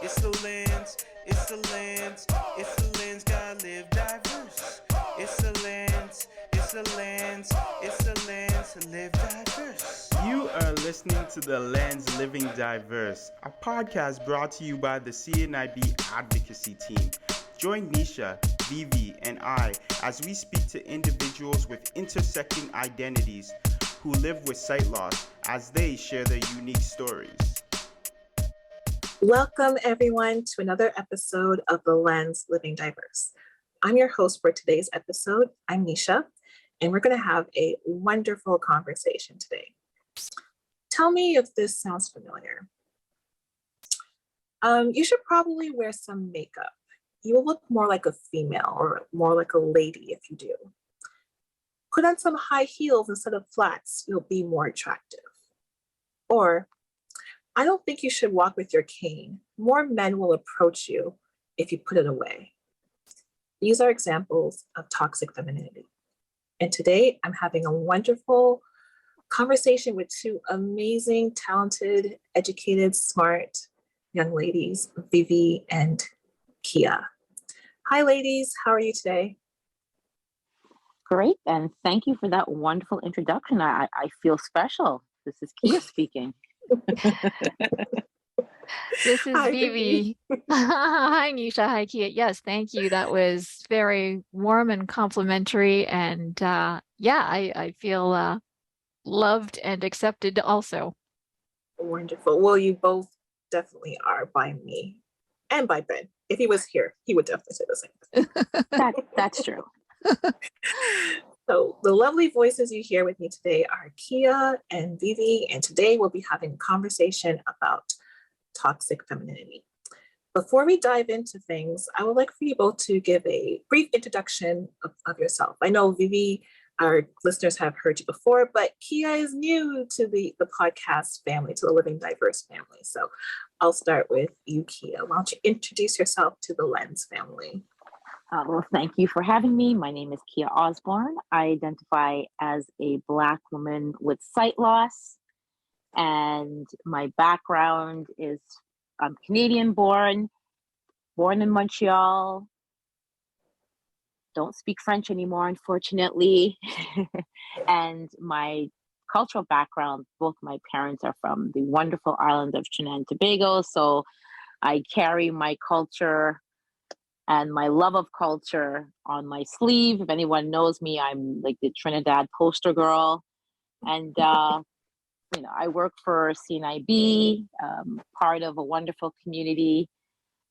It's the lens, it's the lens, it's the lens, gotta live diverse. It's the lens, it's the lens, it's the lens, live diverse. You are listening to The Lens Living Diverse, a podcast brought to you by the CNIB advocacy team. Join Neisha, Vivi, and I as we speak to individuals with intersecting identities who live with sight loss as they share their unique stories. Welcome, everyone, to another episode of The Lens Living Diverse. I'm your host for today's episode. I'm Neisha, and we're going to have a wonderful conversation today. Tell me if this sounds familiar. You should probably wear some makeup. You will look more like a female or more like a lady if you do. Put on some high heels instead of flats. You'll be more attractive. Or, I don't think you should walk with your cane. More men will approach you if you put it away. These are examples of toxic femininity. And today I'm having a wonderful conversation with two amazing, talented, educated, smart young ladies, Vivi and Keya. Hi, ladies. How are you today? Great, and thank you for that wonderful introduction. I feel special. This is Keya speaking. This is Hi, Vivi. Hi, Neisha. Hi, Keya. Yes, thank you. That was very warm and complimentary. And I feel loved and accepted also. Wonderful. Well, you both definitely are by me and by Ben. If he was here, he would definitely say the same. That's true. So the lovely voices you hear with me today are Keya and Vivi, and today we'll be having a conversation about toxic femininity. Before we dive into things, I would like for you both to give a brief introduction of yourself. I know Vivi, our listeners have heard you before, but Keya is new to the podcast family, to the Living Diverse family. So I'll start with you, Keya. Why don't you introduce yourself to the Lens family? Well, thank you for having me. My name is Keya Osborne. I identify as a Black woman with sight loss, and my background is I'm Canadian born in Montreal. Don't speak French anymore, unfortunately. And my cultural background, both my parents are from the wonderful island of Trinidad and Tobago, so I carry my culture and my love of culture on my sleeve. If anyone knows me, I'm like the Trinidad poster girl. And, I work for CNIB, part of a wonderful community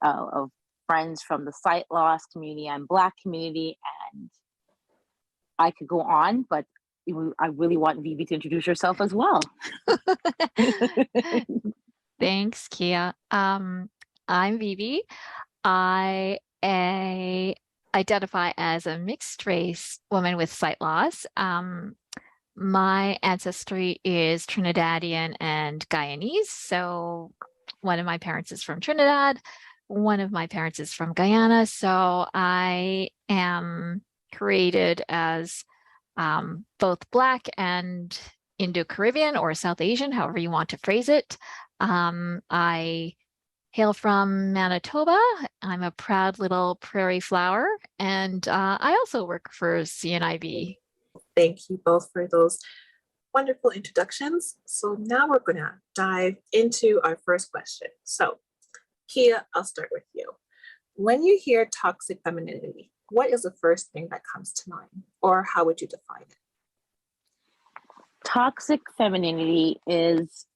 of friends from the sight loss community and Black community. And I could go on, but I really want Vivi to introduce herself as well. Thanks, Keya. I'm Vivi. I identify as a mixed race woman with sight loss. My ancestry is Trinidadian and Guyanese. So one of my parents is from Trinidad, one of my parents is from Guyana. So I am created as both Black and Indo-Caribbean or South Asian, however you want to phrase it. I hail from Manitoba. I'm a proud little prairie flower, and I also work for CNIB. Thank you both for those wonderful introductions. So now we're going to dive into our first question. So, Keya, I'll start with you. When you hear toxic femininity, what is the first thing that comes to mind, or how would you define it? Toxic femininity is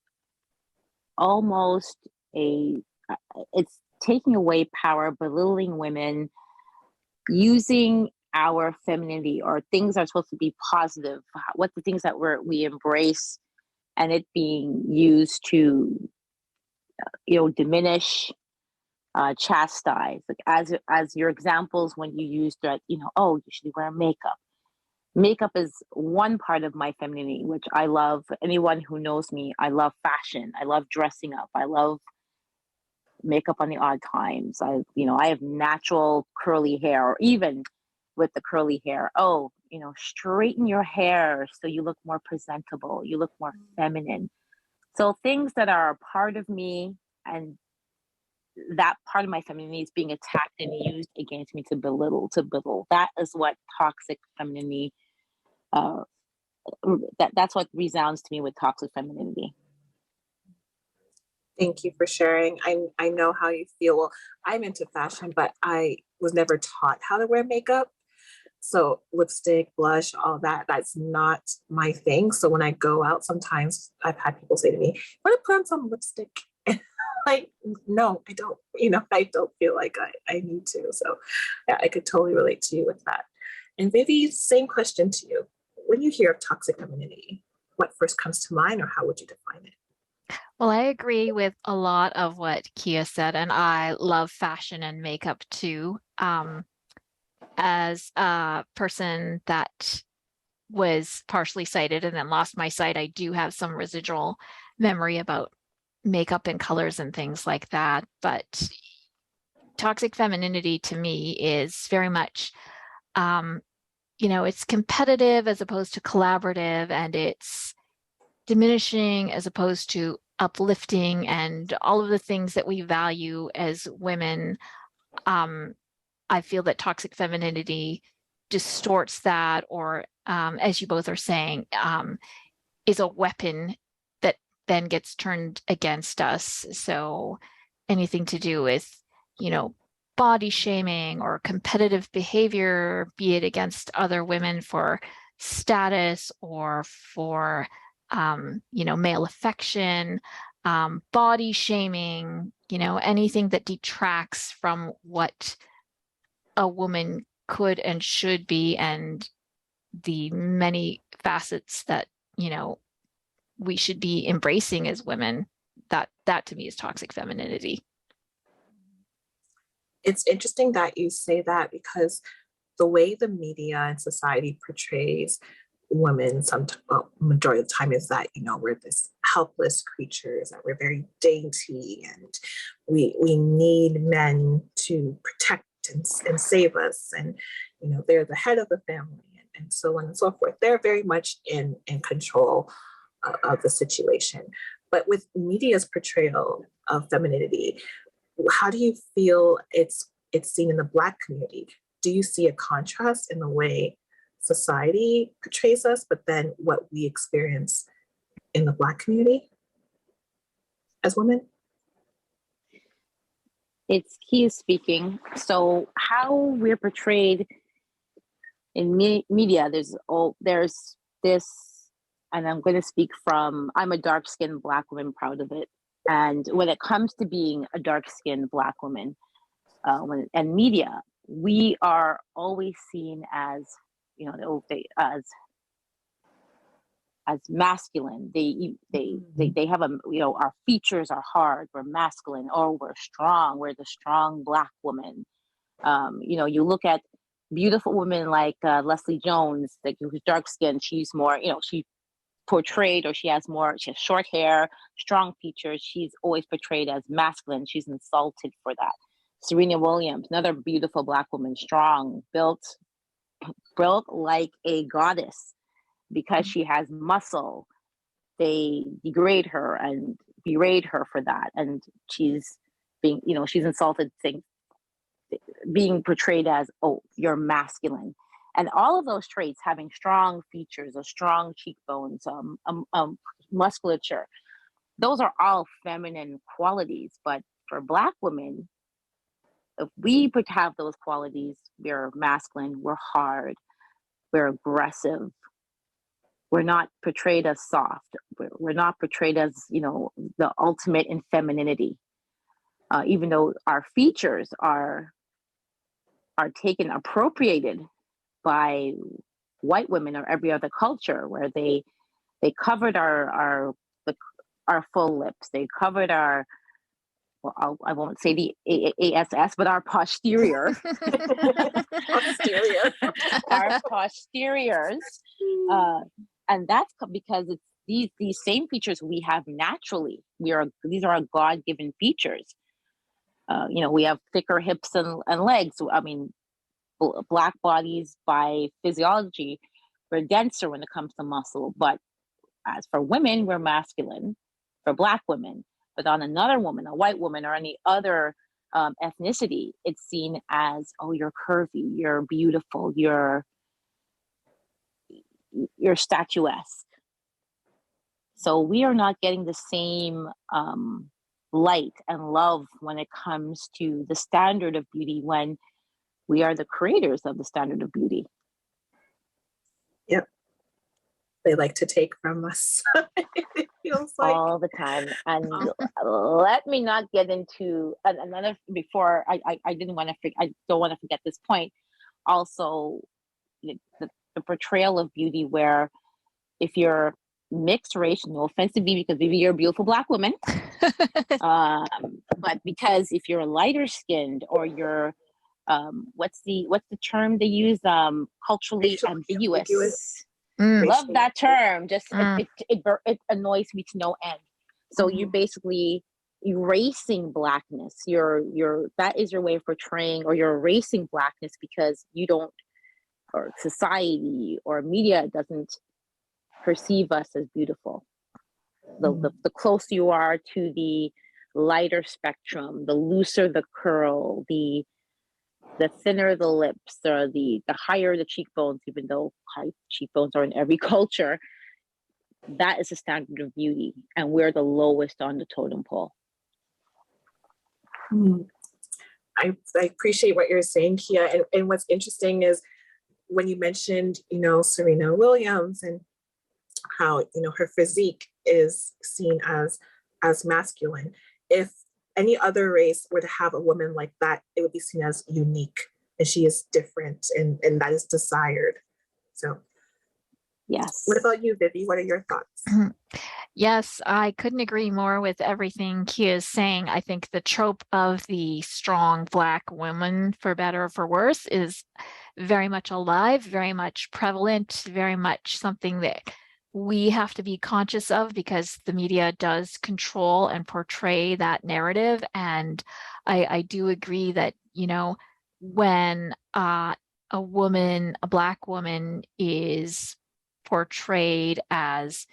almost it's taking away power, belittling women, using our femininity or things that are supposed to be positive, what the things that we embrace, and it being used to diminish, chastise, like as your examples when you used that, oh, you should wear makeup. Makeup is one part of my femininity, which I love. Anyone who knows me, I love fashion, I love dressing up, I love makeup on the odd times. I have natural curly hair, or even with the curly hair, straighten your hair so you look more presentable, you look more feminine. So things that are a part of me and that part of my femininity is being attacked and used against me to belittle. That is what toxic femininity, that's what resounds to me with toxic femininity. Thank you for sharing. I know how you feel. Well, I'm into fashion, but I was never taught how to wear makeup. So lipstick, blush, all that, that's not my thing. So when I go out, sometimes I've had people say to me, want to put on some lipstick? Like, no, I don't, I don't feel like I need to. So yeah, I could totally relate to you with that. And Vivi, same question to you. When you hear of toxic femininity, what first comes to mind, or how would you define it? Well, I agree with a lot of what Keya said, and I love fashion and makeup too. As a person that was partially sighted and then lost my sight, I do have some residual memory about makeup and colors and things like that. But toxic femininity to me is very much, it's competitive as opposed to collaborative, and it's diminishing as opposed to uplifting, and all of the things that we value as women. I feel that toxic femininity distorts that, or as you both are saying, is a weapon that then gets turned against us. So anything to do with, body shaming or competitive behavior, be it against other women for status or for, male affection, body shaming, anything that detracts from what a woman could and should be, and the many facets that we should be embracing as women. That to me is toxic femininity. It's interesting that you say that, because the way the media and society portrays women, majority of the time, is that we're this helpless creatures, that we're very dainty, and we need men to protect and save us, and they're the head of the family, and so on and so forth. They're very much in control of the situation. But with media's portrayal of femininity, how do you feel it's seen in the Black community? Do you see a contrast in the way society portrays us, but then what we experience in the Black community as women? It's Keya speaking. So how we're portrayed in media, there's this, and I'm going to speak from, I'm a dark-skinned Black woman, proud of it. And when it comes to being a dark-skinned Black woman, and media, we are always seen as, as masculine. They have our features are hard, we're masculine, or we're strong, we're the strong Black woman. You look at beautiful women like Leslie Jones, who's dark skinned, she's more, she portrayed, or she has short hair, strong features, she's always portrayed as masculine. She's insulted for that. Serena Williams, another beautiful Black woman, strong, built like a goddess. Because she has muscle, they degrade her and berate her for that, and she's she's insulted, being portrayed as, oh, you're masculine. And all of those traits, having strong features, or strong cheekbones, musculature, those are all feminine qualities. But for Black women, if we have those qualities, we're masculine, we're hard, we're aggressive. We're not portrayed as soft. We're not portrayed as, the ultimate in femininity. Even though our features are appropriated by white women or every other culture, where they covered our full lips. They covered our, well, I won't say the ASS, but our posterior. Our posteriors. And that's because it's these same features we have naturally. These are our God-given features. We have thicker hips and legs. I mean, Black bodies by physiology, we're denser when it comes to muscle. But as for women, we're masculine, for Black women. But on another woman, a white woman, or any other ethnicity, it's seen as, oh, you're curvy, you're beautiful, you're statuesque. So we are not getting the same light and love when it comes to the standard of beauty, when we are the creators of the standard of beauty. Yep. They like to take from us. It feels like all the time. And let me not get into another, before I didn't want to, I don't want to forget this point. Also, the portrayal of beauty, where if you're mixed race, no offense to Vivi, because Vivi, you're a beautiful Black woman, but because if you're lighter skinned, or you're what's the term they use, culturally ambiguous. Love that term. Just it annoys me to no end. So you're basically erasing Blackness. That is your way of portraying, or you're erasing Blackness because you don't, or society or media doesn't perceive us as beautiful. The closer you are to the lighter spectrum, the looser the curl, the thinner the lips, the higher the cheekbones, even though high cheekbones are in every culture, that is the standard of beauty, and we're the lowest on the totem pole. I appreciate what you're saying, Keya. And what's interesting is when you mentioned, Serena Williams, and how, her physique is seen as masculine. If any other race were to have a woman like that, it would be seen as unique, and she is different, and that is desired. So yes. What about you, Vivi? What are your thoughts? Yes, I couldn't agree more with everything Keya is saying. I think the trope of the strong Black woman, for better or for worse, is very much alive, very much prevalent, very much something that we have to be conscious of, because the media does control and portray that narrative. And I do agree that, when a Black woman is portrayed as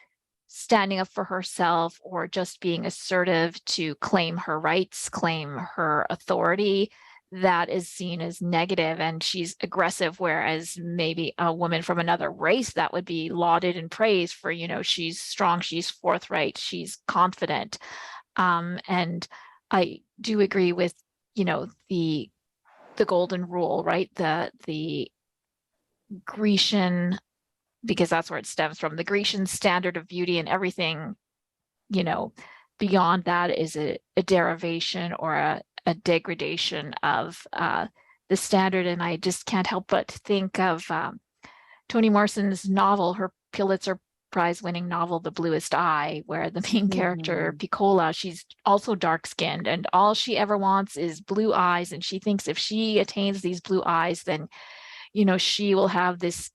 standing up for herself, or just being assertive to claim her rights, claim her authority, that is seen as negative, and she's aggressive. Whereas maybe a woman from another race, that would be lauded and praised for, she's strong, she's forthright, she's confident. And I do agree with, the golden rule, right? The Grecian, because that's where it stems from, the Grecian standard of beauty, and everything, beyond that is a derivation or a degradation of the standard. And I just can't help but think of Toni Morrison's novel, her Pulitzer Prize winning novel, The Bluest Eye, where the main character, Piccola, she's also dark skinned, and all she ever wants is blue eyes. And she thinks if she attains these blue eyes, then, she will have this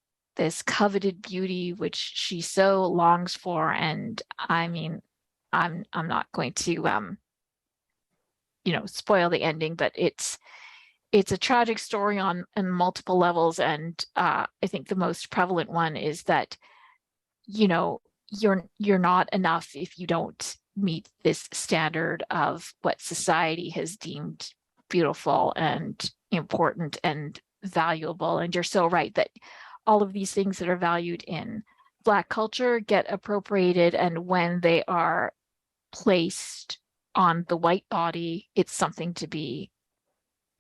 coveted beauty, which she so longs for. And I mean, I'm not going to spoil the ending, but it's a tragic story on multiple levels. And I think the most prevalent one is that, you're not enough if you don't meet this standard of what society has deemed beautiful and important and valuable. And you're so right that all of these things that are valued in Black culture get appropriated, and when they are placed on the white body, it's something to be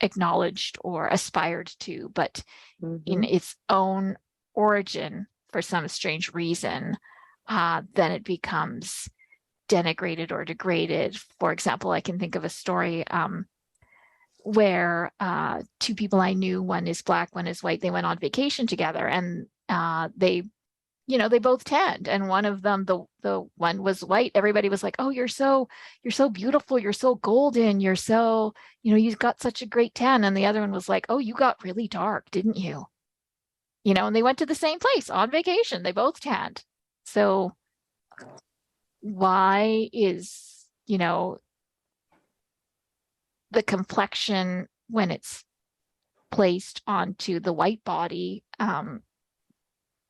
acknowledged or aspired to. But in its own origin, for some strange reason, then it becomes denigrated or degraded. For example, I can think of a story where two people I knew, one is Black, one is white, they went on vacation together, and they both tanned, and one of them, the one was white, everybody was like, oh, you're so beautiful, you're so golden, you're so, you've got such a great tan. And the other one was like, oh, you got really dark, didn't you? And they went to the same place on vacation, they both tanned. So why is, the complexion, when it's placed onto the white body, a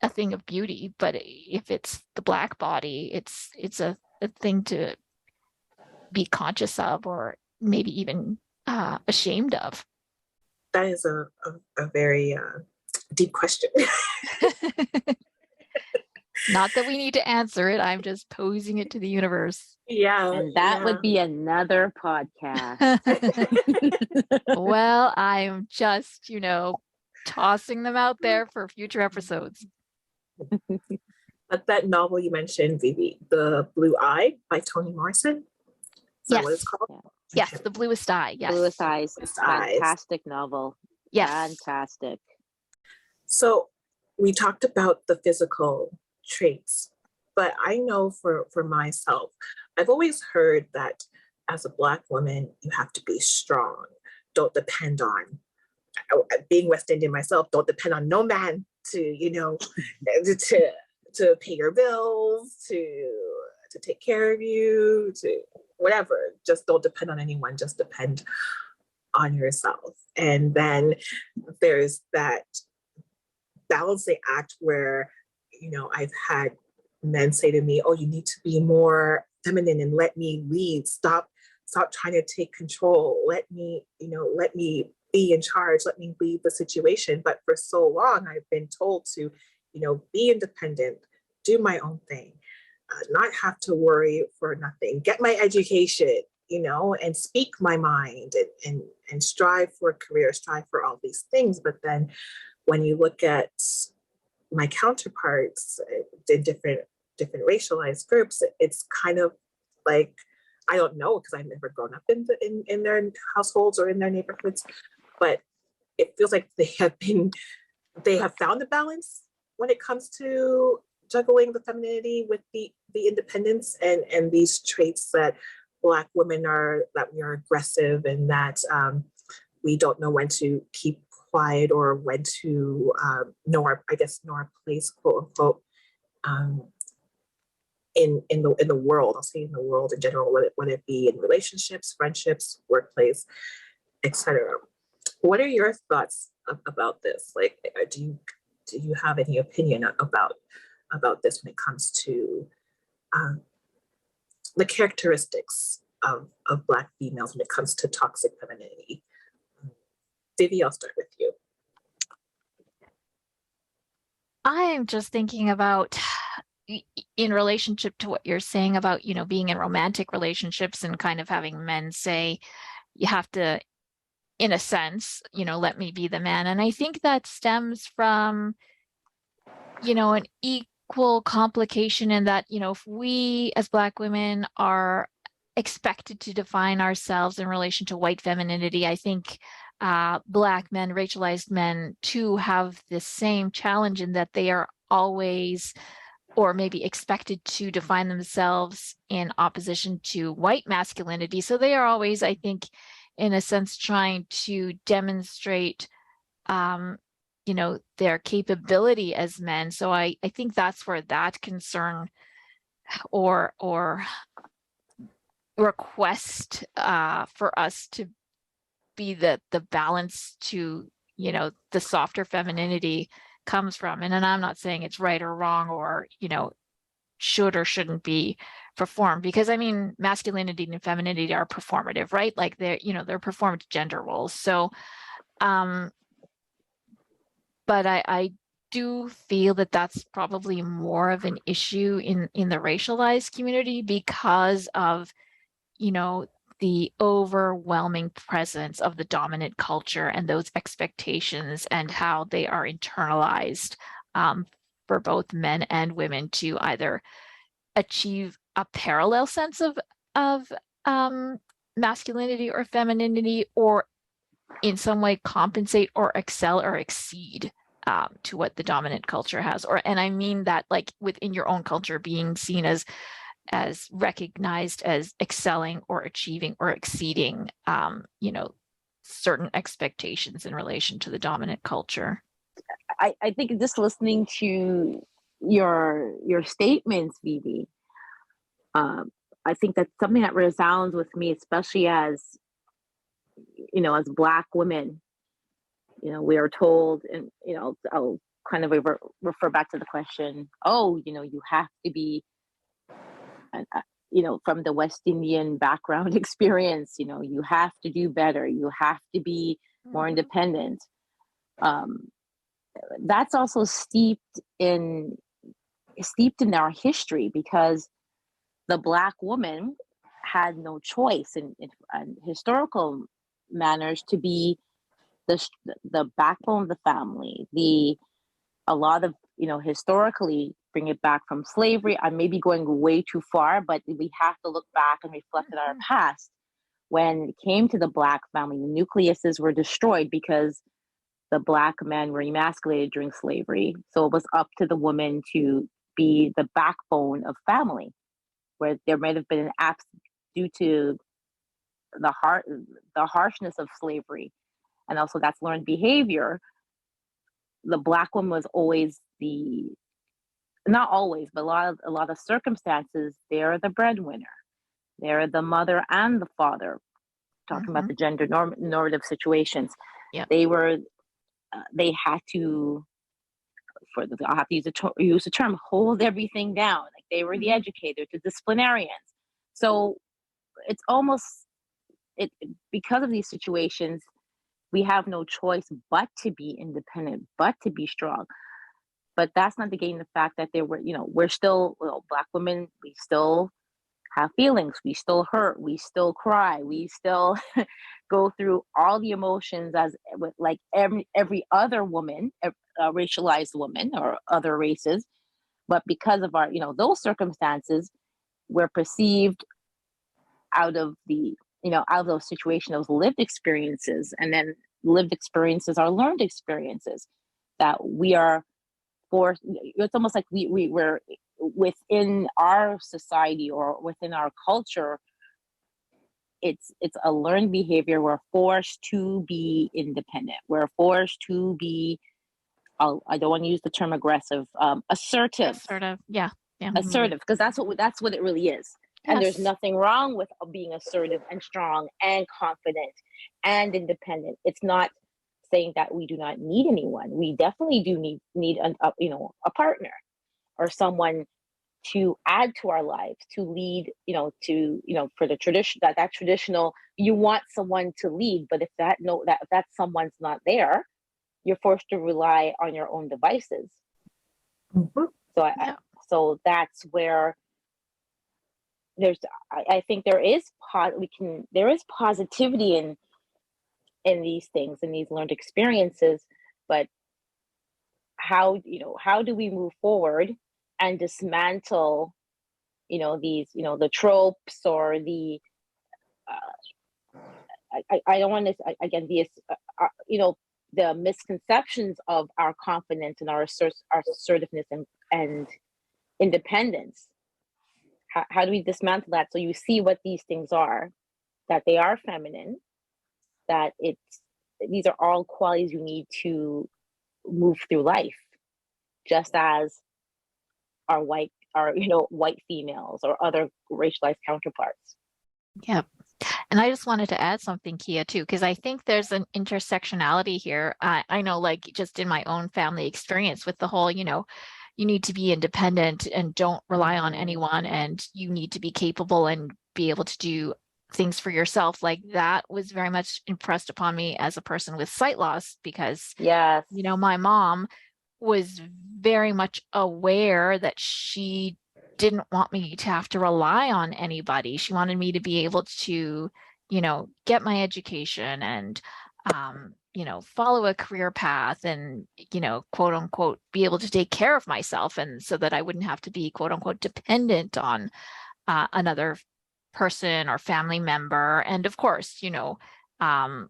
thing of beauty, but if it's the Black body, it's a thing to be conscious of, or maybe even ashamed of? That is a very deep question. Not that we need to answer it. I'm just posing it to the universe. Yeah. And that would be another podcast. Well, I'm just, tossing them out there for future episodes. But that novel you mentioned, Vivi, The Blue Eye by Toni Morrison. Is that what it's called? Yeah. Yes, The Bluest Eye. Yes. Bluest Eyes. Bluest Eyes. Fantastic novel. Yes. Fantastic. So we talked about the physical traits, but I know for myself, I've always heard that as a Black woman, you have to be strong. Don't depend on, being West Indian myself, don't depend on no man to, to pay your bills, to take care of you, to whatever. Just don't depend on anyone. Just depend on yourself. And then there's that balancing act where, I've had men say to me, oh, you need to be more feminine and let me lead. Stop trying to take control. Let me be in charge. Let me lead the situation. But for so long, I've been told to, be independent, do my own thing, not have to worry for nothing, get my education, and speak my mind and strive for a career, strive for all these things. But then when you look at my counterparts in different racialized groups, it's kind of like, I don't know, because I've never grown up in their households or in their neighborhoods, but it feels like they have found a balance when it comes to juggling the femininity with the independence and these traits that Black women that we are aggressive, and that we don't know when to keep quiet or when to know our place, quote unquote, in the world. I'll say in the world in general, whether it be in relationships, friendships, workplace, etc. What are your thoughts about this? Like, do you have any opinion about this when it comes to the characteristics of Black females when it comes to toxic femininity? Vivi, I'll start with you. I'm just thinking about, in relationship to what you're saying about, being in romantic relationships and kind of having men say, you have to, in a sense, let me be the man. And I think that stems from, an equal complication in that, if we as Black women are expected to define ourselves in relation to white femininity, I think Black men, racialized men too, have the same challenge in that they are always, or maybe expected to define themselves in opposition to white masculinity. So they are always, I think, in a sense, trying to demonstrate, their capability as men. So I think that's where that concern or request for us to be the balance to, the softer femininity comes from. And then I'm not saying it's right or wrong or, should or shouldn't be performed, because I mean, masculinity and femininity are performative, right? Like they're performed gender roles. So, but I do feel that that's probably more of an issue in the racialized community because of, the overwhelming presence of the dominant culture and those expectations and how they are internalized for both men and women to either achieve a parallel sense of masculinity or femininity, or in some way compensate or excel or exceed to what the dominant culture has. And I mean that like within your own culture being seen as recognized as excelling or achieving or exceeding, certain expectations in relation to the dominant culture. I think just listening to your statements, Vivi, I think that's something that resounds with me, especially as as Black women. We are told, and I'll kind of refer back to the question. Oh, you have to be from the West Indian background experience, you have to do better, you have to be more independent. That's also steeped in our history, because the Black woman had no choice in historical manners to be the backbone of the family. A lot of, historically, bring it back from slavery. I may be going way too far, but we have to look back and reflect on our past. When it came to the Black family, the nucleuses were destroyed because the Black men were emasculated during slavery. So it was up to the woman to be the backbone of family, where there might have been an absence due to the harshness of slavery, and also that's learned behavior. The Black woman was always not always, but a lot of circumstances, they're the breadwinner. They're the mother and the father, talking about the gender normative situations. Yeah. They had to, I'll have to use the term, hold everything down. Like, they were the educators, the disciplinarians. So it's almost, because of these situations, we have no choice but to be independent, but to be strong. But that's not negating the fact that we're still, Black women, we still have feelings, we still hurt, we still cry, we still go through all the emotions as like every other woman, racialized woman or other races. But because of our, those circumstances, we're perceived out of those situations, those lived experiences, and then lived experiences are learned experiences that we are forced. It's almost like we're within our society or within our culture. It's a learned behavior. We're forced to be independent. We're forced to be, I don't want to use the term aggressive, assertive. Assertive, yeah. Assertive, because that's what it really is. And there's nothing wrong with being assertive and strong and confident and independent. It's not saying that we do not need anyone. We definitely do need a partner or someone to add to our lives, to lead, for the tradition, that traditional, you want someone to lead, but if that someone's not there, you're forced to rely on your own devices. So that's where I think there is positivity in these things, in these learned experiences, but how do we move forward and dismantle these the tropes or the I don't want to again the misconceptions of our confidence and our assertiveness and independence. How do we dismantle that so you see what these things are, that they are feminine, that these are all qualities you need to move through life, just as our white females or other racialized counterparts. Yeah. And I just wanted to add something, Keya, too, because I think there's an intersectionality here. I know, like, just in my own family experience with the whole, you need to be independent and don't rely on anyone, and you need to be capable and be able to do things for yourself. Like, that was very much impressed upon me as a person with sight loss, because, yes, my mom was very much aware that she didn't want me to have to rely on anybody. She wanted me to be able to, get my education and, follow a career path and, quote unquote, be able to take care of myself. And so that I wouldn't have to be, quote unquote, dependent on another person or family member. And of course, a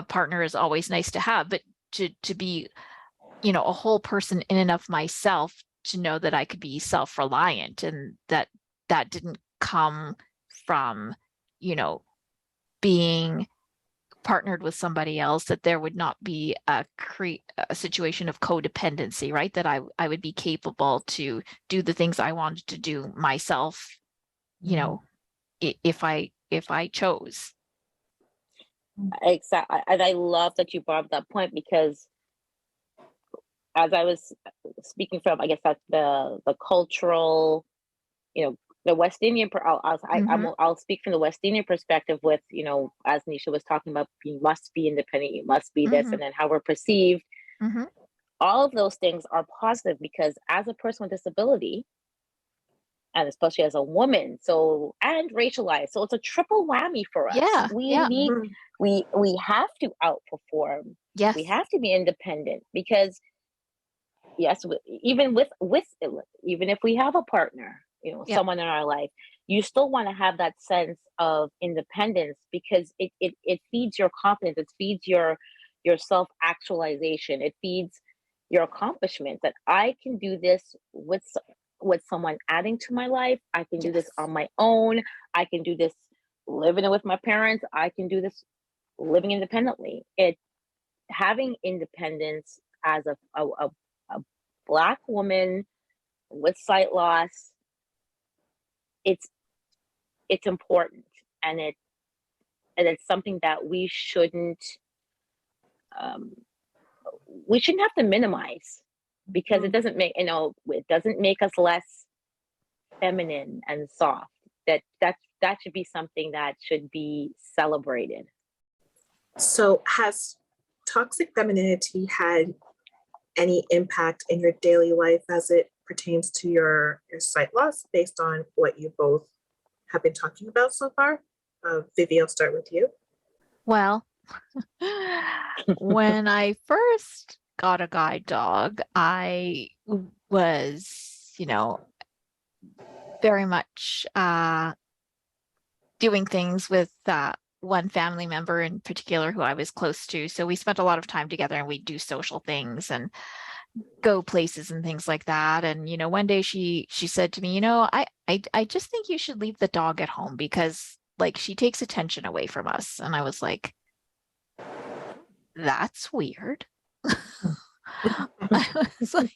partner is always nice to have, but to be, a whole person in and of myself, to know that I could be self-reliant, and that didn't come from, being partnered with somebody else, that there would not be a situation of codependency, right? That I would be capable to do the things I wanted to do myself, if I chose. Exactly. And I love that you brought up that point, because as I was speaking from, I guess that's the cultural, the West Indian, Mhm. I'll speak from the West Indian perspective with, as Neisha was talking about, you must be independent, you must be this, Mhm. and then how we're perceived. Mhm. All of those things are positive because as a person with disability, and especially as a woman, and racialized, so it's a triple whammy for us. Yeah. We Yeah. need, Mhm. we have to outperform. We Yes. have to be independent because yes, even if we have a partner, Yeah. someone in our life, you still want to have that sense of independence because it feeds your confidence, it feeds your self actualization, it feeds your accomplishments that I can do this with someone adding to my life. I can do this Yes. on my own. I can do this living with my parents. I can do this living independently. It having independence as a Black woman with sight loss, it's important, and it's something that um, we shouldn't have to minimize because it doesn't make us less feminine and soft. That should be something that should be celebrated. So has toxic femininity had any impact in your daily life as it pertains to your sight loss based on what you both have been talking about so far? Vivi, I'll start with you. Well, when I first got a guide dog, I was, very much doing things with one family member in particular who I was close to. So we spent a lot of time together and we'd do social things and go places and things like that. And, one day she said to me, I just think you should leave the dog at home because like she takes attention away from us. And I was like, that's weird. I was like,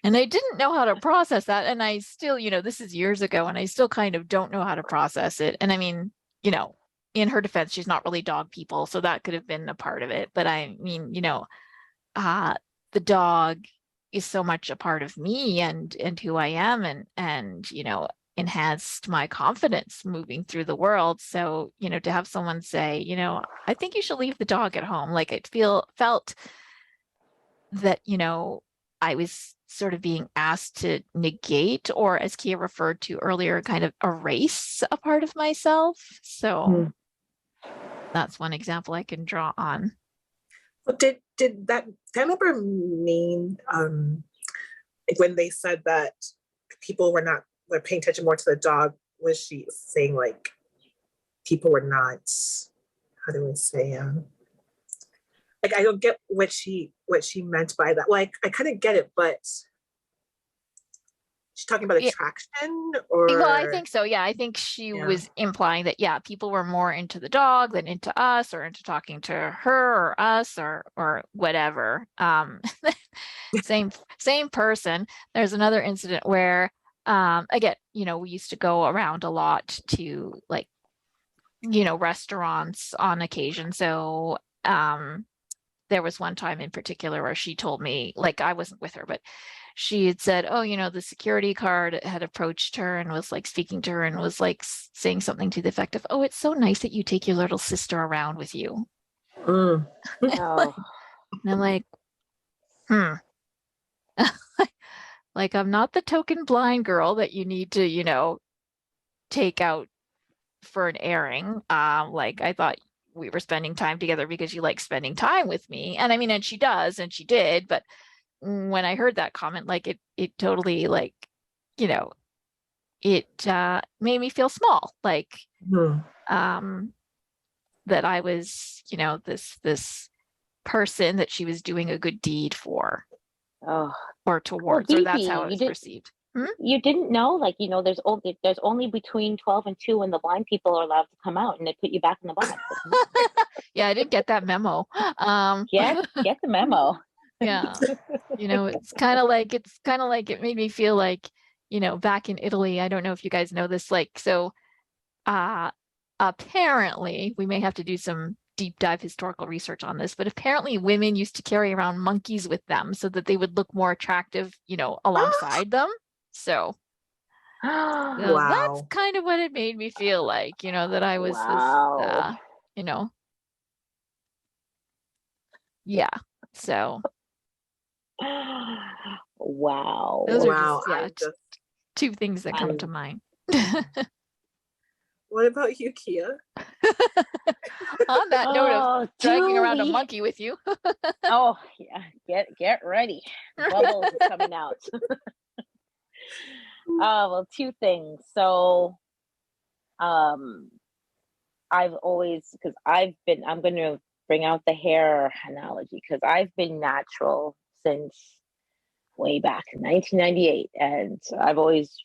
and I didn't know how to process that. And I still, this is years ago, and I still kind of don't know how to process it. And I mean, in her defense, she's not really dog people, so that could have been a part of it. But I mean, uh, the dog is so much a part of me and who I am, and enhanced my confidence moving through the world. So, to have someone say, I think you should leave the dog at home, like it felt that, I was sort of being asked to negate, or as Keya referred to earlier, kind of erase a part of myself. So that's one example I can draw on. Well, did that family member mean like when they said that people were paying attention more to the dog? Was she saying like people were not? How do I say? Like I don't get what she meant by that. Like I kind of get it, but she's talking about Yeah. attraction, Well, I or think so. Yeah, I think she was implying that, yeah, people were more into the dog than into us, or into talking to her or us or whatever. Same person. There's another incident where, again, we used to go around a lot to like, restaurants on occasion. So, there was one time in particular where she told me, like I wasn't with her, but she had said, oh, the security guard had approached her and was like speaking to her and was like saying something to the effect of, oh, it's so nice that you take your little sister around with you. Oh. And I'm like, like I'm not the token blind girl that you need to, take out for an airing. Like I thought we were spending time together because you like spending time with me. And I mean, and she does, and she did, but when I heard that comment, like it totally like, it made me feel small, like that I was, this person that she was doing a good deed for, or towards, or that's how it was perceived. You didn't know, like, there's only between 12 and 2 when the blind people are allowed to come out, and they put you back in the box. Yeah, I didn't get that memo. Get the memo. Yeah. It's kind of like it made me feel like, back in Italy, I don't know if you guys know this, like, so apparently we may have to do some deep dive historical research on this, but apparently women used to carry around monkeys with them so that they would look more attractive, alongside them. So So that's Wow. kind of what it made me feel like, that I was this, Wow. you know, yeah. So Wow. those are Wow. just, I just, two things that come to I'm mind. what about you, Keya? On that note of oh, dragging around a Julie. monkey with you. Oh yeah, get ready. Bubbles is coming out. Well, two things. So I've always, because I'm going to bring out the hair analogy, because I've been natural since way back in 1998. And I've always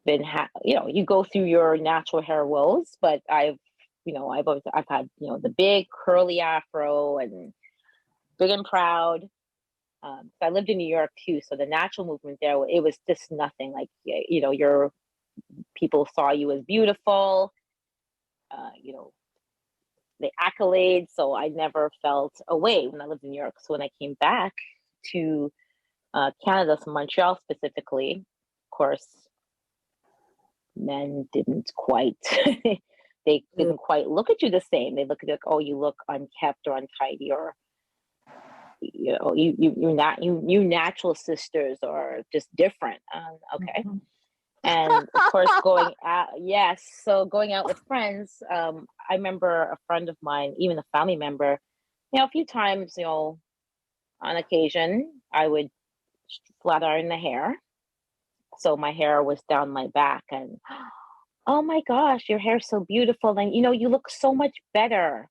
been, you go through your natural hair woes, but I've had, the big curly afro and big and proud. So I lived in New York too. So the natural movement there, it was just nothing like, your people saw you as beautiful, you know, the accolades. So I never felt away when I lived in New York. So when I came back to Canada, so Montreal specifically, of course, men didn't quite, they didn't quite look at you the same. They look at you like, oh, you look unkept or untidy, or you natural sisters are just different. Okay. Mhm. And of course, going out with friends. I remember a friend of mine, even a family member, a few times, on occasion, I would flat iron the hair. So my hair was down my back, and oh my gosh, your hair's so beautiful. And you look so much better.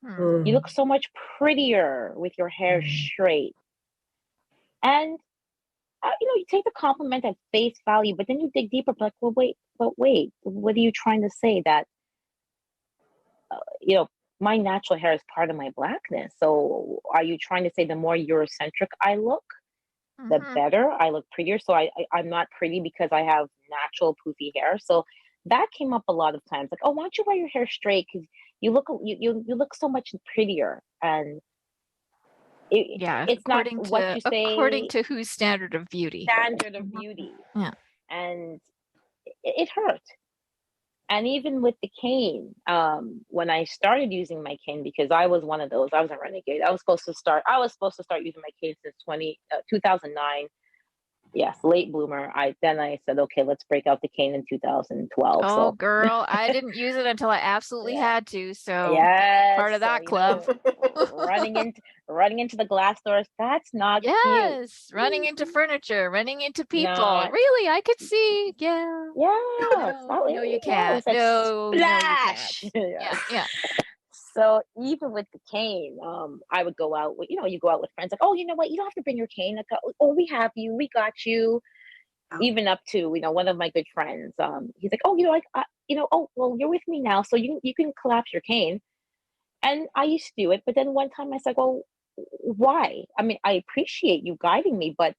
You look so much prettier with your hair straight. And you take the compliment at face value, but then you dig deeper, like, well, wait, what are you trying to say? That, my natural hair is part of my blackness. So are you trying to say the more Eurocentric I look, the Mhm. better I look, prettier? So I'm not pretty because I have natural poofy hair. So that came up a lot of times, like, oh, why don't you wear your hair straight? Because you look so much prettier. And Yeah, it's not what you according say, to whose standard of beauty. standard of beauty. Yeah. And it hurt. And even with the cane, when I started using my cane, because I was one of those, I was a renegade. I was supposed to start using my cane since 2009. Yes, late bloomer. I said, okay, let's break out the cane in 2012. Oh, So girl, I didn't use it until I absolutely yeah. had to. So Yes, part of so that club. running into the glass doors, that's not cute. Yes, running into furniture, running into people. Not, Really, I could see. Yeah. yeah, No, no, you it can't. was like No, no, you can't. splash. Yeah, yeah. So even with the cane, I would go out with, you go out with friends, like, oh, you know what, you don't have to bring your cane. Like, oh, we have you, we got you. Even up to, one of my good friends, he's like, oh, oh, well, you're with me now, so you can collapse your cane. And I used to do it, but then one time I said, well, why? I mean, I appreciate you guiding me, but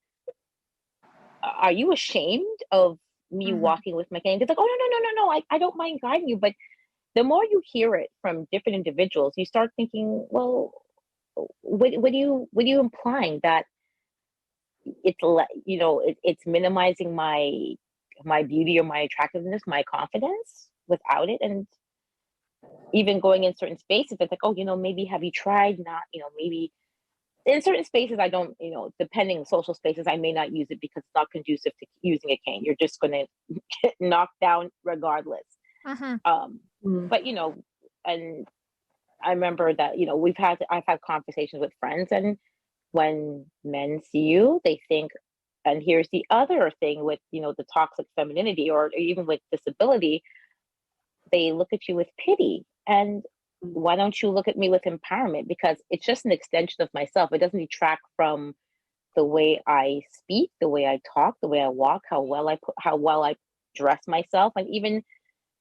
are you ashamed of me Mhm. walking with my cane? It's like, oh, no, I don't mind guiding you. But the more you hear it from different individuals, you start thinking, well, what are you implying? That it's minimizing my beauty or my attractiveness, my confidence without it. And even going in certain spaces, it's like, oh, maybe have you tried not, maybe in certain spaces I don't, depending social spaces, I may not use it because it's not conducive to using a cane. You're just going to get knocked down regardless. Mhm. But and I remember that, I've had conversations with friends, and when men see you, they think, and here's the other thing with, the toxic femininity, or even with disability, they look at you with pity. And why don't you look at me with empowerment? Because it's just an extension of myself. It doesn't detract from the way I speak, the way I talk, the way I walk, how well I dress myself, and even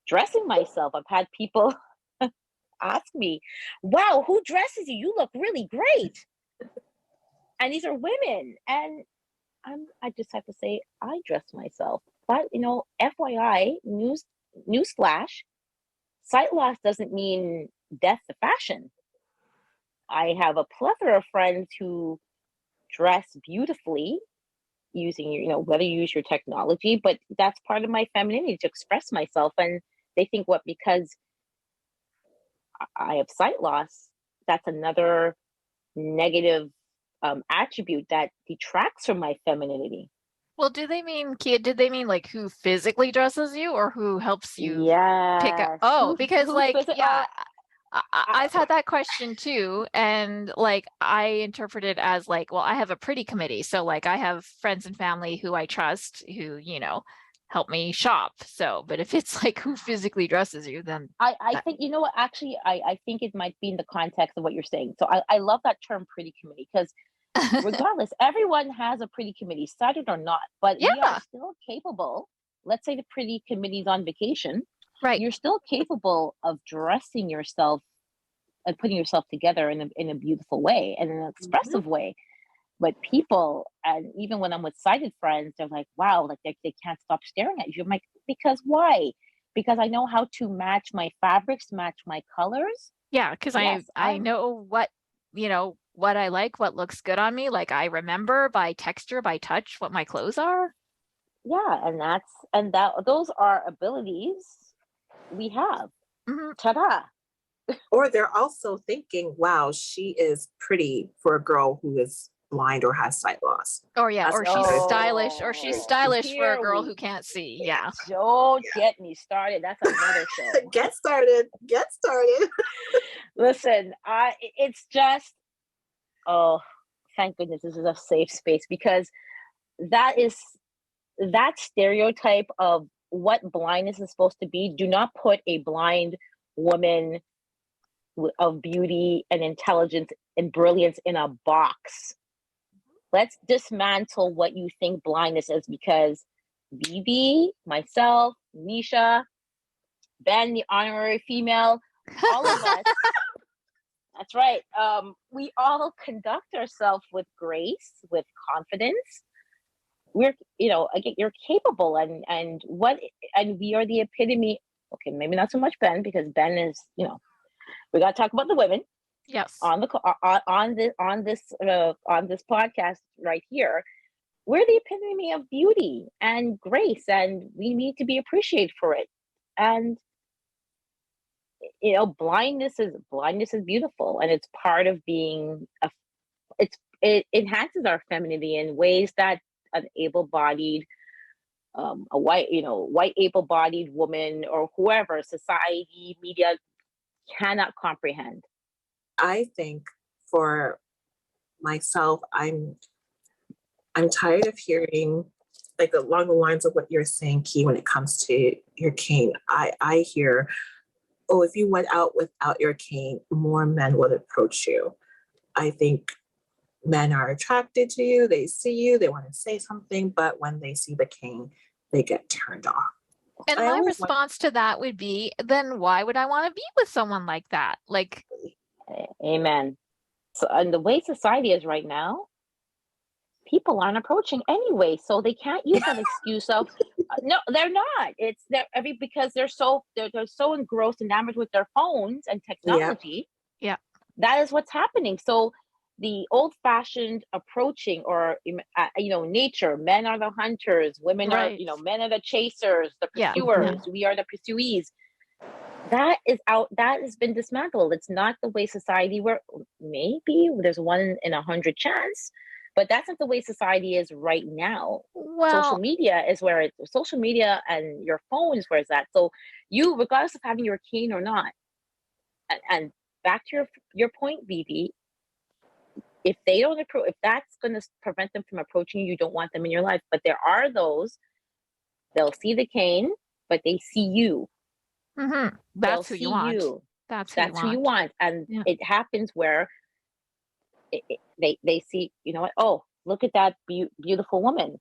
dressing myself. I've had people ask me, wow, who dresses you? You look really great. And these are women. And I just have to say, I dress myself. But, FYI, newsflash, sight loss doesn't mean death to fashion. I have a plethora of friends who dress beautifully using, whether you use your technology, but that's part of my femininity, to express myself. And they think because I have sight loss, that's another negative attribute that detracts from my femininity. Well, did they mean like who physically dresses you or who helps you pick up? Yes. Oh, because I've had that question too. And like, I interpret it as like, well, I have a pretty committee. So like, I have friends and family who I trust who, help me shop. So, but if it's like who physically dresses you, then I think, what, actually, I think it might be in the context of what you're saying. So I love that term, pretty committee, because regardless, everyone has a pretty committee, started or not, but we Yeah. are still capable. Let's say the pretty committee's on vacation. Right. You're still capable of dressing yourself and putting yourself together in a beautiful way and in an expressive way. But people, and even when I'm with sighted friends, they're like, wow, like they can't stop staring at you. I'm like, because why? Because I know how to match my fabrics, match my colors. Yeah, because I know what, what I like, what looks good on me. Like I remember by texture, by touch, what my clothes are. Yeah, and those are abilities we have. Mm-hmm. Ta-da! Or they're also thinking, wow, she is pretty for a girl who is blind or has sight loss. Or yeah, or she's stylish, or she's stylish for a girl who can't see. Yeah. Don't get me started. That's another show. Get started. Listen, it's just, oh, thank goodness this is a safe space, because that stereotype of what blindness is supposed to be. Do not put a blind woman of beauty and intelligence and brilliance in a box. Let's dismantle what you think blindness is, because Vivi, myself, Neisha, Ben, the honorary female, all of us, that's right. We all conduct ourselves with grace, with confidence. We're, again, you're capable, and we are the epitome. Okay, maybe not so much Ben, because Ben is, we got to talk about the women. Yes. On this podcast right here, we're the epitome of beauty and grace, and we need to be appreciated for it. And blindness is beautiful, and it's part of being it enhances our femininity in ways that an able-bodied a white able-bodied woman or whoever, society, media, cannot comprehend. I think for myself, I'm tired of hearing, like, along the lines of what you're saying, Key, when it comes to your cane. I hear, oh, if you went out without your cane, more men would approach you. I think men are attracted to you, they see you, they want to say something, but when they see the cane, they get turned off. And my response to that would be, then why would I want to be with someone like that? Like, amen. So, and the way society is right now, people aren't approaching anyway, so they can't use that excuse of no, they're not. Because they're so engrossed and enamored with their phones and technology. Yeah. That is what's happening. So the old-fashioned approaching, or nature, men are the hunters, women are, men are the chasers, the pursuers, we are the pursuees. That is out. That has been dismantled. It's not the way society works. Maybe there's 1 in 100 chance, but that's not the way society is right now. Well, social media and your phone is where it's at. So you, regardless of having your cane or not, and back to your point, Vivi, if they don't approach, if that's going to prevent them from approaching you, you don't want them in your life. But there are those, they'll see the cane, but they see you. Mm-hmm. That's who you want. That's who you want. And it happens where they see, oh, look at that beautiful woman.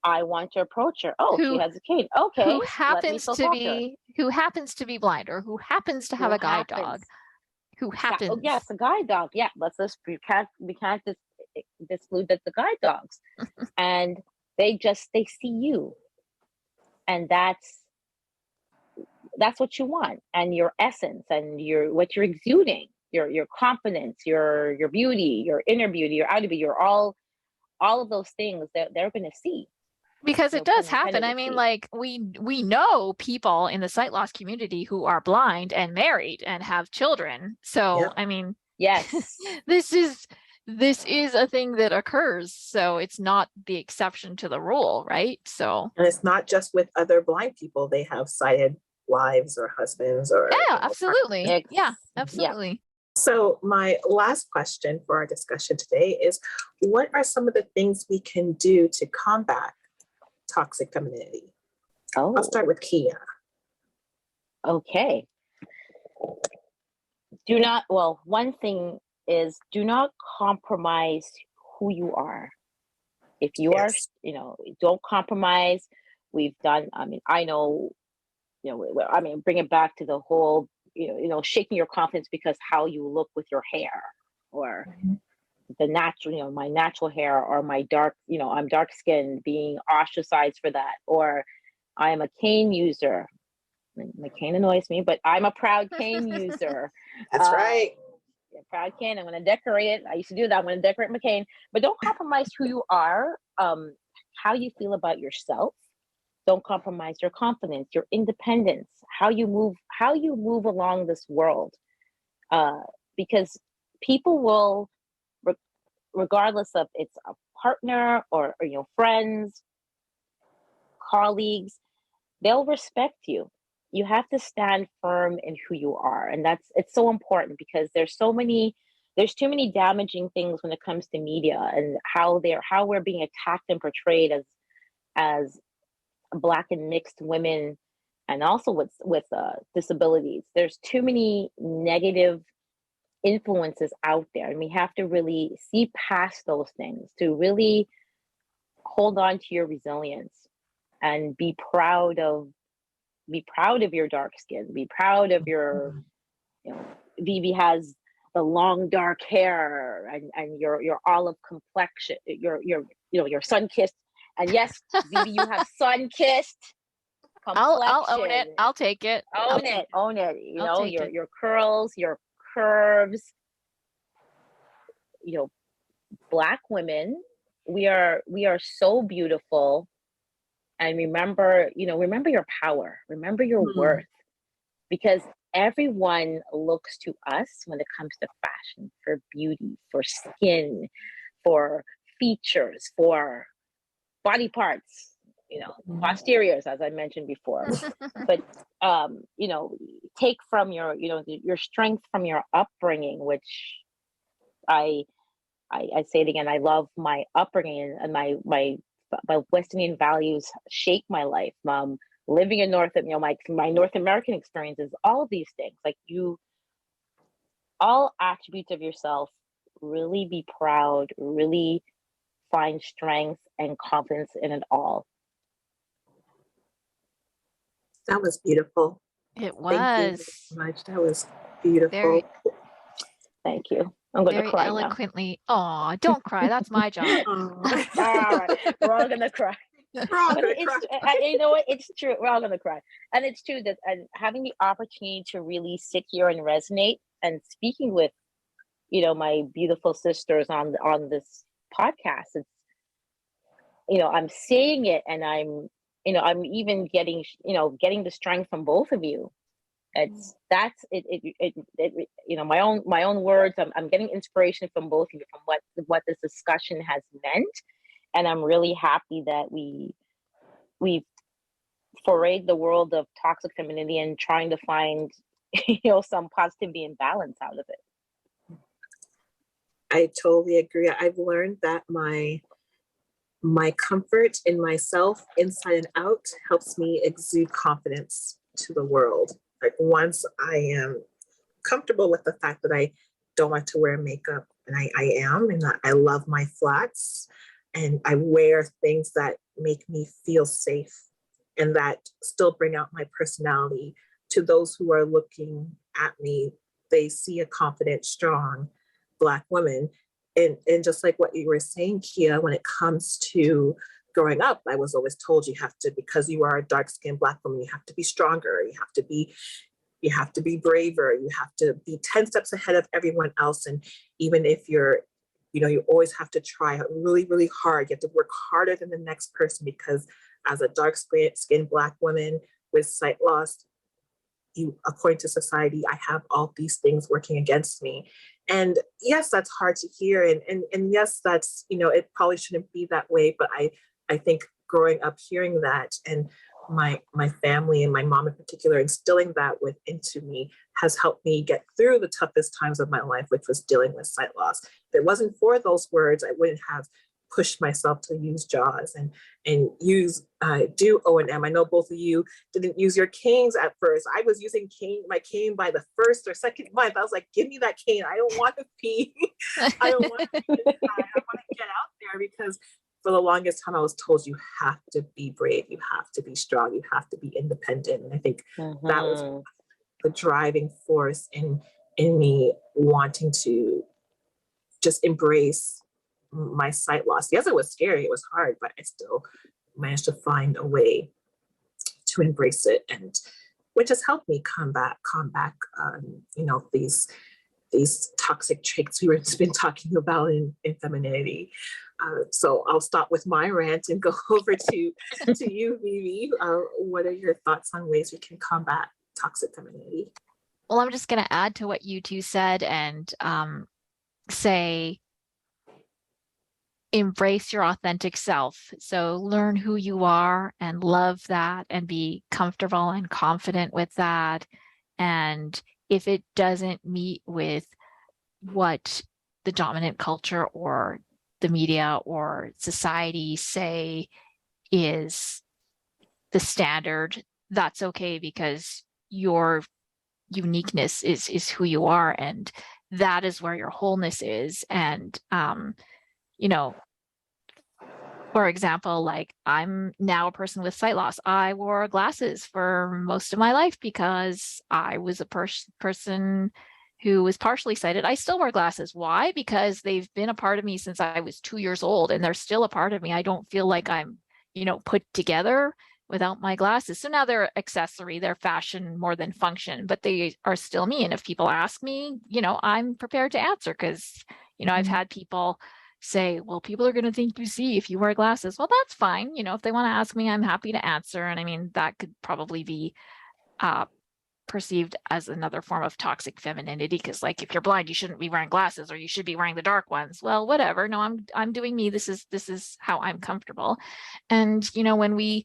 I want to approach her. Oh, she has a cane. Okay. Who happens to be blind, or who happens to have a guide dog. Who happens? Oh, yes, a guide dog. Yeah, we can't just exclude that the guide dogs, and they see you, and that's what you want, and your essence, and what you're exuding, your confidence, your beauty, your inner beauty, your outer beauty. You're all all of those things that they're going to see. Because No it does pun happen. intended, I to mean, see. like we know people in the sight loss community who are blind and married and have children. So, Yep. I mean, Yes. this is a thing that occurs. So it's not the exception to the rule, right? So And it's not just with other blind people. They have sighted wives or husbands or yeah, absolutely. Ex- Yeah, yeah. absolutely. So my last question for our discussion today is, what are some of the things we can do to combat toxic femininity? Oh, I'll start with Keya. okay. One thing is, do not compromise who you are. If you are, Yes. don't compromise. We've done, I know, bring it back to the whole, shaking your confidence because how you look with your hair, or the natural, my natural hair, or my dark, I'm dark skinned, being ostracized for that, or I am a cane user. My cane annoys me, but I'm a proud cane user. That's right. Proud cane. I'm going to decorate it. I used to do that. I'm going to decorate my cane, but don't compromise who you are, how you feel about yourself. Don't compromise your confidence, your independence, how you move along this world, because people will, regardless of it's a partner or friends, colleagues, they'll respect you. You have to stand firm in who you are, and it's so important, because there's too many damaging things when it comes to media and how we're being attacked and portrayed as Black and mixed women, and also with disabilities. There's too many negative influences out there, and we have to really see past those things to really hold on to your resilience and be proud of your dark skin, be proud of your, Vivi has the long dark hair, and your olive complexion, your sun-kissed, and yes, Vivi, you have sun-kissed complexion. I'll own it. I'll take it. Own it. I'll take it. Your curls, your curves. Black women, we are so beautiful. And remember your power. Remember your worth, because everyone looks to us when it comes to fashion, for beauty, for skin, for features, for body parts, posteriors, as I mentioned before. But take from your strength from your upbringing, which I say it again, I love my upbringing, and my West Indian values shape my life. Living in my North American experiences, all of these things, like all attributes of yourself, really be proud, really find strength and confidence in it all. That was beautiful. It Thank you was very much. That was beautiful. Thank you. I'm going to very cry eloquently. Oh, don't cry. That's my job. All right, we're all going to cry. We're all gonna cry. You know what? It's true. We're all going to cry. And it's true that, and having the opportunity to really sit here and resonate and speaking with, my beautiful sisters on this podcast, it's, I'm saying it, and I'm even getting the strength from both of you. That's my own words. I'm getting inspiration from both of you, from what this discussion has meant. And I'm really happy that we've forayed the world of toxic femininity and trying to find, some positivity and balance out of it. I totally agree. I've learned that my comfort in myself, inside and out, helps me exude confidence to the world. Like, once I am comfortable with the fact that I don't want to wear makeup, and I am, and I love my flats, and I wear things that make me feel safe and that still bring out my personality, to those who are looking at me, they see a confident, strong Black woman. And just like what you were saying, Keya, when it comes to growing up, I was always told you have to, because you are a dark-skinned Black woman, you have to be stronger, you have to be braver, you have to be 10 steps ahead of everyone else. And even if you're you always have to try really, really hard. You have to work harder than the next person because as a dark skinned Black woman with sight loss, according to society, I have all these things working against me. And yes, that's hard to hear. And yes, that's, it probably shouldn't be that way. But I think growing up hearing that and my family and my mom in particular instilling that into me has helped me get through the toughest times of my life, which was dealing with sight loss. If it wasn't for those words, I wouldn't have pushed myself to use JAWS and use do O&M. I know both of you didn't use your canes at first. I was using my cane by the first or second month. I was like, give me that cane. I don't want to pee. I don't want to pee inside. I want to get out there because for the longest time I was told you have to be brave, you have to be strong, you have to be independent. And I think that was the driving force in me wanting to just embrace my sight loss. Yes, it was scary, it was hard, but I still managed to find a way to embrace it, and which has helped me combat these toxic traits we were been talking about in femininity. So I'll stop with my rant and go over to you, Vivi. What are your thoughts on ways we can combat toxic femininity? Well, I'm just going to add to what you two said and say, embrace your authentic self. So learn who you are and love that and be comfortable and confident with that. And if it doesn't meet with what the dominant culture or the media or society say is the standard, that's okay, because your uniqueness is who you are, and that is where your wholeness is. And for example, like I'm now a person with sight loss. I wore glasses for most of my life because I was a person who was partially sighted. I still wear glasses. Why? Because they've been a part of me since I was 2 years old, and they're still a part of me. I don't feel like I'm, put together without my glasses. So now they're accessory, they're fashion more than function, but they are still me. And if people ask me, I'm prepared to answer because, I've had people say, well, people are going to think you see if you wear glasses. Well, that's fine. If they want to ask me, I'm happy to answer. And I mean, that could probably be perceived as another form of toxic femininity, because like if you're blind, you shouldn't be wearing glasses, or you should be wearing the dark ones. Well, whatever. No, I'm doing me. This is how I'm comfortable. And when we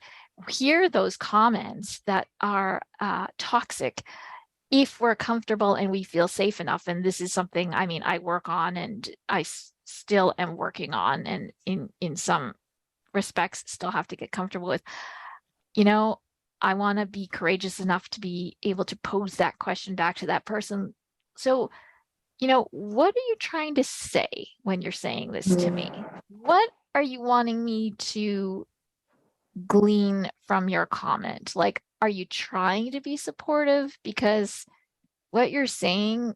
hear those comments that are toxic, if we're comfortable and we feel safe enough, and this is something, I mean, I work on, and I still am working on, and in some respects still have to get comfortable with, I want to be courageous enough to be able to pose that question back to that person. So, what are you trying to say when you're saying this to me? What are you wanting me to glean from your comment? Like, are you trying to be supportive? Because what you're saying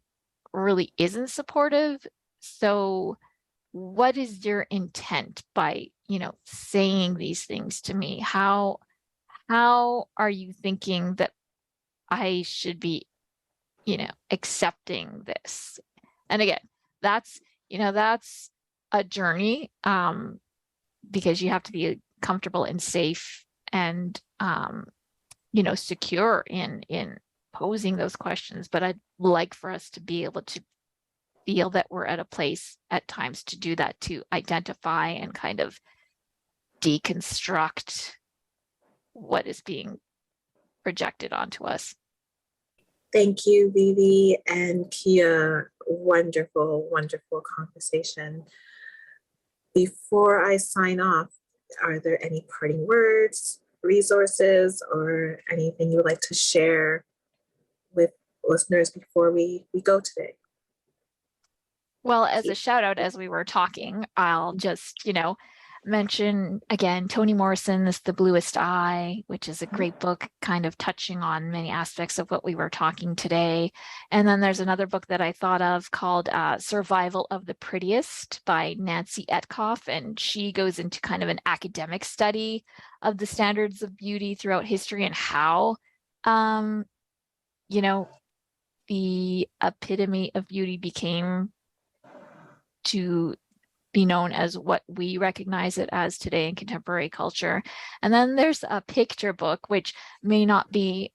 really isn't supportive. So what is your intent by, saying these things to me? How are you thinking that I should be, accepting this? And again, that's a journey, because you have to be comfortable and safe and, secure in posing those questions. But I'd like for us to be able to feel that we're at a place at times to do that, to identify and kind of deconstruct what is being projected onto us. Thank you, Vivi and Keya. Wonderful, wonderful conversation. Before I sign off, are there any parting words, resources, or anything you would like to share with listeners before we go today? Well, as a shout out, as we were talking, I'll just, mention again, Toni Morrison's The Bluest Eye, which is a great book, kind of touching on many aspects of what we were talking today. And then there's another book that I thought of called Survival of the Prettiest by Nancy Etkoff. And she goes into kind of an academic study of the standards of beauty throughout history and how, the epitome of beauty became to be known as what we recognize it as today in contemporary culture. And then there's a picture book, which may not be,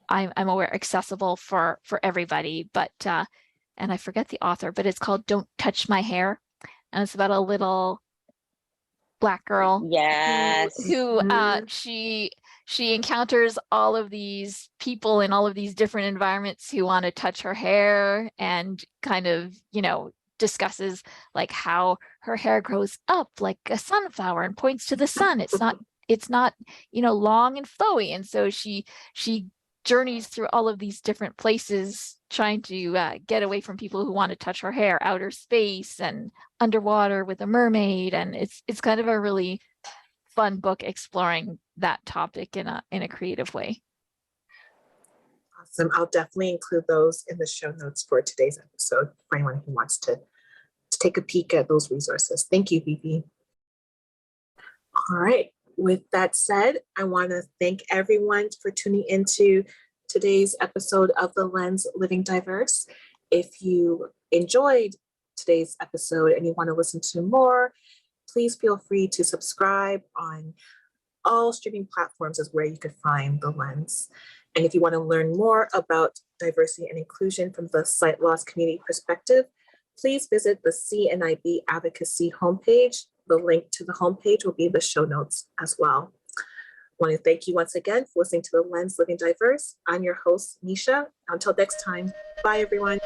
I'm aware, accessible for everybody, but and I forget the author, but it's called Don't Touch My Hair. And it's about a little Black girl Yes. who she encounters all of these people in all of these different environments who want to touch her hair, and kind of, discusses like how her hair grows up like a sunflower and points to the sun. It's not long and flowy, and so she journeys through all of these different places trying to get away from people who want to touch her hair, outer space and underwater with a mermaid. And it's kind of a really fun book exploring that topic in a creative way. Awesome. I'll definitely include those in the show notes for today's episode for anyone who wants to take a peek at those resources. Thank you, Vivi. All right. With that said, I want to thank everyone for tuning into today's episode of The Lens Living Diverse. If you enjoyed today's episode and you want to listen to more, please feel free to subscribe on all streaming platforms is where you could find The Lens. And if you want to learn more about diversity and inclusion from the sight loss community perspective, please visit the CNIB advocacy homepage. The link to the homepage will be in the show notes as well. I want to thank you once again for listening to The Lens Living Diverse. I'm your host, Neisha. Until next time, bye everyone.